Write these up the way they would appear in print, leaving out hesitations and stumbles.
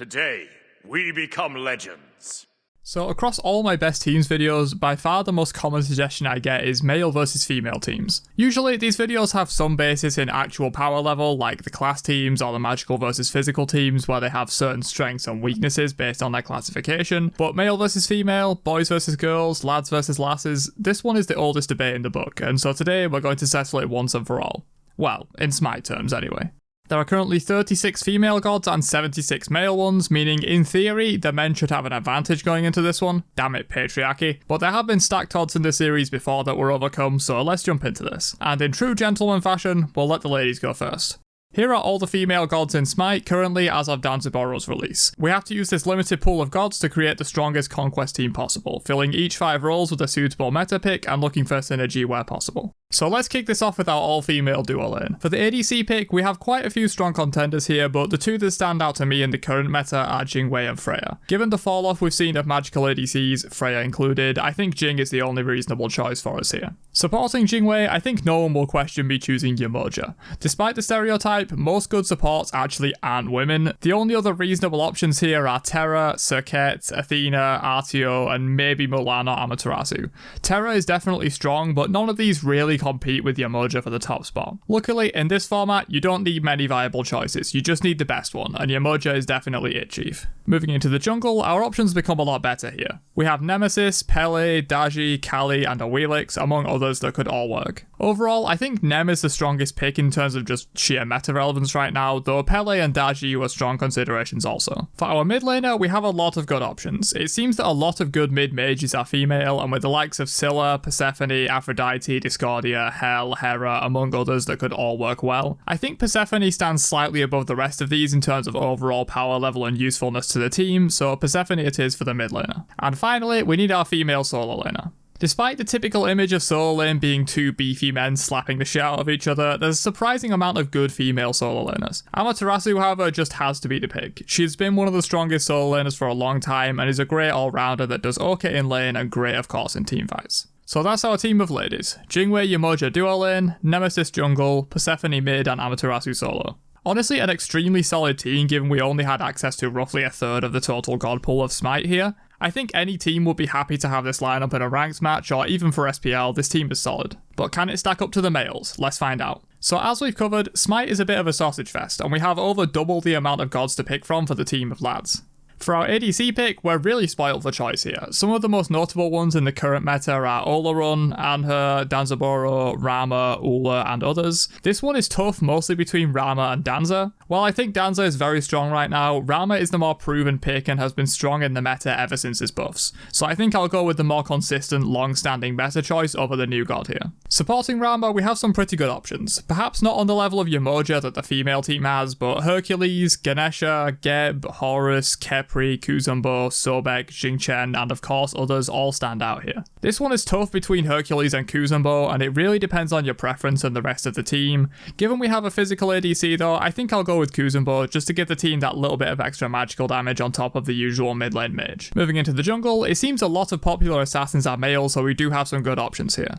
Today, we become legends. So across all my best teams videos, by far the most common suggestion I get is male versus female teams. Usually these videos have some basis in actual power level, like the class teams or the magical versus physical teams where they have certain strengths and weaknesses based on their classification, but male versus female, boys versus girls, lads versus lasses, this one is the oldest debate in the book, and so today we're going to settle it once and for all. Well, in Smite terms anyway. There are currently 36 female gods and 76 male ones, meaning in theory, the men should have an advantage going into this one. Damn it, patriarchy. But there have been stacked odds in the series before that were overcome, so let's jump into this. And in true gentleman fashion, we'll let the ladies go first. Here are all the female gods in Smite currently as of Danzaboro's release. We have to use this limited pool of gods to create the strongest conquest team possible, filling each 5 roles with a suitable meta pick and looking for synergy where possible. So let's kick this off with our all-female duo lane. For the ADC pick, we have quite a few strong contenders here, but the two that stand out to me in the current meta are Jingwei and Freya. Given the fall-off we've seen of magical ADCs, Freya included, I think Jing is the only reasonable choice for us here. Supporting Jingwei, I think no one will question me choosing Yamoja. Despite the stereotype, most good supports actually aren't women. The only other reasonable options here are Terra, Serket, Athena, Artio, and maybe Mulan or Amaterasu. Terra is definitely strong, but none of these really compete with Yamoja for the top spot. Luckily, in this format, you don't need many viable choices, you just need the best one, and Yamoja is definitely it, chief. Moving into the jungle, our options become a lot better here. We have Nemesis, Pele, Daji, Kali, and Awilix, among others that could all work. Overall, I think Nem is the strongest pick in terms of just sheer meta relevance right now, though Pele and Daji were strong considerations also. For our mid laner, we have a lot of good options. It seems that a lot of good mid mages are female, and with the likes of Scylla, Persephone, Aphrodite, Discordia, Hel, Hera, among others that could all work well. I think Persephone stands slightly above the rest of these in terms of overall power level and usefulness to the team, so Persephone it is for the mid laner. And finally, we need our female solo laner. Despite the typical image of solo lane being two beefy men slapping the shit out of each other, there's a surprising amount of good female solo laners. Amaterasu, however, just has to be the pick. She's been one of the strongest solo laners for a long time and is a great all-rounder that does okay in lane and great of course in teamfights. So that's our team of ladies. Jingwei Yamoja duo lane, Nemesis jungle, Persephone mid and Amaterasu solo. Honestly, an extremely solid team given we only had access to roughly a third of the total god pool of Smite here. I think any team would be happy to have this lineup in a ranked match, or even for SPL, this team is solid. But can it stack up to the males? Let's find out. So as we've covered, Smite is a bit of a sausage fest, and we have over double the amount of gods to pick from for the team of lads. For our ADC pick, we're really spoiled for choice here. Some of the most notable ones in the current meta are Olorun, Anher, Danzaboro, Rama, Ula, and others. This one is tough, mostly between Rama and Danza. While I think Danza is very strong right now, Rama is the more proven pick and has been strong in the meta ever since his buffs. So I think I'll go with the more consistent, long-standing meta choice over the new god here. Supporting Rama, we have some pretty good options. Perhaps not on the level of Yamoja that the female team has, but Hercules, Ganesha, Geb, Horus, Kepri, Kuzumbo, Sobek, Jingchen, and of course others all stand out here. This one is tough between Hercules and Kuzumbo, and it really depends on your preference and the rest of the team. Given we have a physical ADC though, I think I'll go with Kuzumbo just to give the team that little bit of extra magical damage on top of the usual mid lane mage. Moving into the jungle, it seems a lot of popular assassins are male, so we do have some good options here.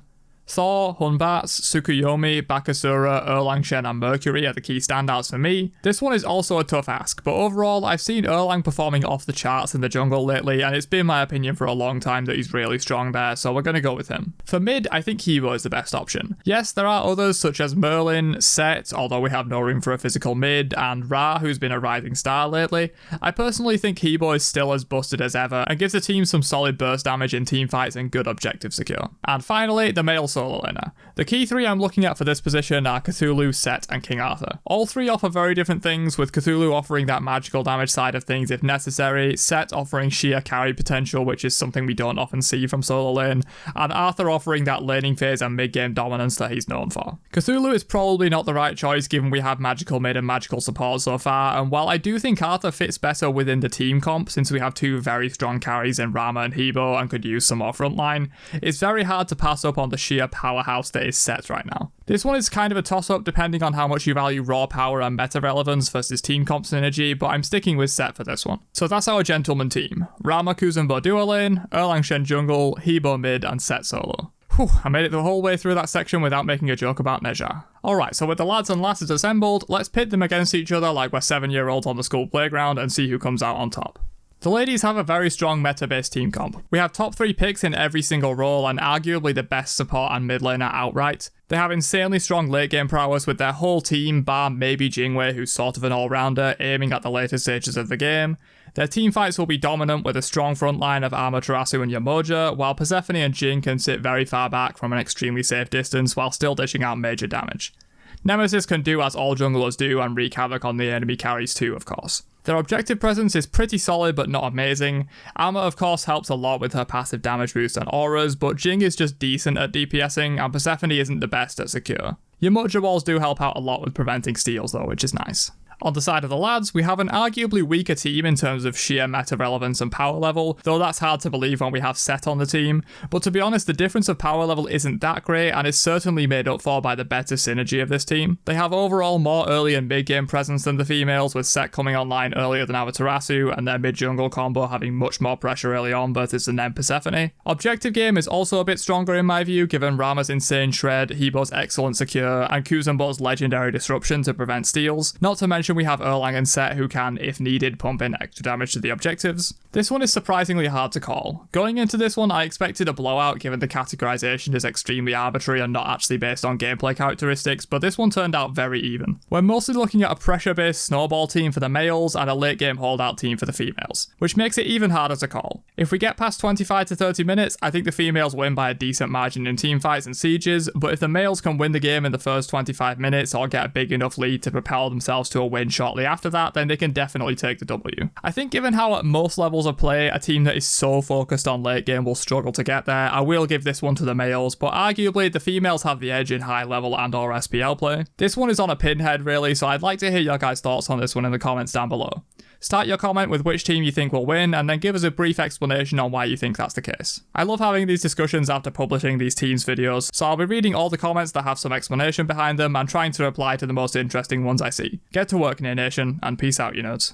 Thor, Hunbats, Tsukuyomi, Bakasura, Erlangshen and Mercury are the key standouts for me. This one is also a tough ask, but overall I've seen Erlang performing off the charts in the jungle lately, and it's been my opinion for a long time that he's really strong there, so we're going to go with him. For mid, I think Hebo is the best option. Yes, there are others such as Merlin, Set, although we have no room for a physical mid, and Ra, who's been a rising star lately. I personally think Hebo is still as busted as ever, and gives the team some solid burst damage in teamfights and good objective secure. And finally, the male solo laner. The key three I'm looking at for this position are Cthulhu, Set, and King Arthur. All three offer very different things, with Cthulhu offering that magical damage side of things if necessary, Set offering sheer carry potential, which is something we don't often see from solo lane, and Arthur offering that laning phase and mid-game dominance that he's known for. Cthulhu is probably not the right choice given we have magical mid and magical support so far, and while I do think Arthur fits better within the team comp since we have two very strong carries in Rama and Hebo and could use some more frontline, it's very hard to pass up on the sheer powerhouse that is Set right now. This one is kind of a toss-up depending on how much you value raw power and meta relevance versus team comp synergy, but I'm sticking with Set for this one. So that's our gentleman team. Rama Kuzumbo duo lane, Erlangshen jungle, Hebo mid, and Set solo. Whew, I made it the whole way through that section without making a joke about Neja. Alright, so with the lads and lasses assembled, let's pit them against each other like we're 7-year-olds on the school playground and see who comes out on top. The ladies have a very strong meta-based team comp. We have top 3 picks in every single role and arguably the best support and mid laner outright. They have insanely strong late game prowess with their whole team, bar maybe Jingwei, who's sort of an all-rounder, aiming at the later stages of the game. Their teamfights will be dominant with a strong front line of Amaterasu and Yamoja, while Persephone and Jin can sit very far back from an extremely safe distance while still dishing out major damage. Nemesis can do as all junglers do and wreak havoc on the enemy carries too, of course. Their objective presence is pretty solid but not amazing. Amma of course helps a lot with her passive damage boost and auras, but Jing is just decent at DPSing and Persephone isn't the best at secure. Yamoja walls do help out a lot with preventing steals though, which is nice. On the side of the lads, we have an arguably weaker team in terms of sheer meta relevance and power level, though that's hard to believe when we have Set on the team. But to be honest, the difference of power level isn't that great and is certainly made up for by the better synergy of this team. They have overall more early and mid game presence than the females, with Set coming online earlier than Amaterasu and their mid jungle combo having much more pressure early on versus the then Persephone. Objective game is also a bit stronger in my view, given Rama's insane shred, Hebo's excellent secure, and Kuzumbo's legendary disruption to prevent steals, not to mention we have Erlang and Set who can, if needed, pump in extra damage to the objectives. This one is surprisingly hard to call. Going into this one, I expected a blowout given the categorization is extremely arbitrary and not actually based on gameplay characteristics, but this one turned out very even. We're mostly looking at a pressure-based snowball team for the males and a late-game holdout team for the females, which makes it even harder to call. If we get past 25 to 30 minutes, I think the females win by a decent margin in teamfights and sieges, but if the males can win the game in the first 25 minutes or get a big enough lead to propel themselves to a win shortly after that, then they can definitely take the W. I think given how at most levels of play, a team that is so focused on late game will struggle to get there, I will give this one to the males, but arguably the females have the edge in high level and or SPL play. This one is on a pinhead really, so I'd like to hear your guys' thoughts on this one in the comments down below. Start your comment with which team you think will win, and then give us a brief explanation on why you think that's the case. I love having these discussions after publishing these teams videos, so I'll be reading all the comments that have some explanation behind them and trying to reply to the most interesting ones I see. Get to work, Nation, and peace out, you nerds.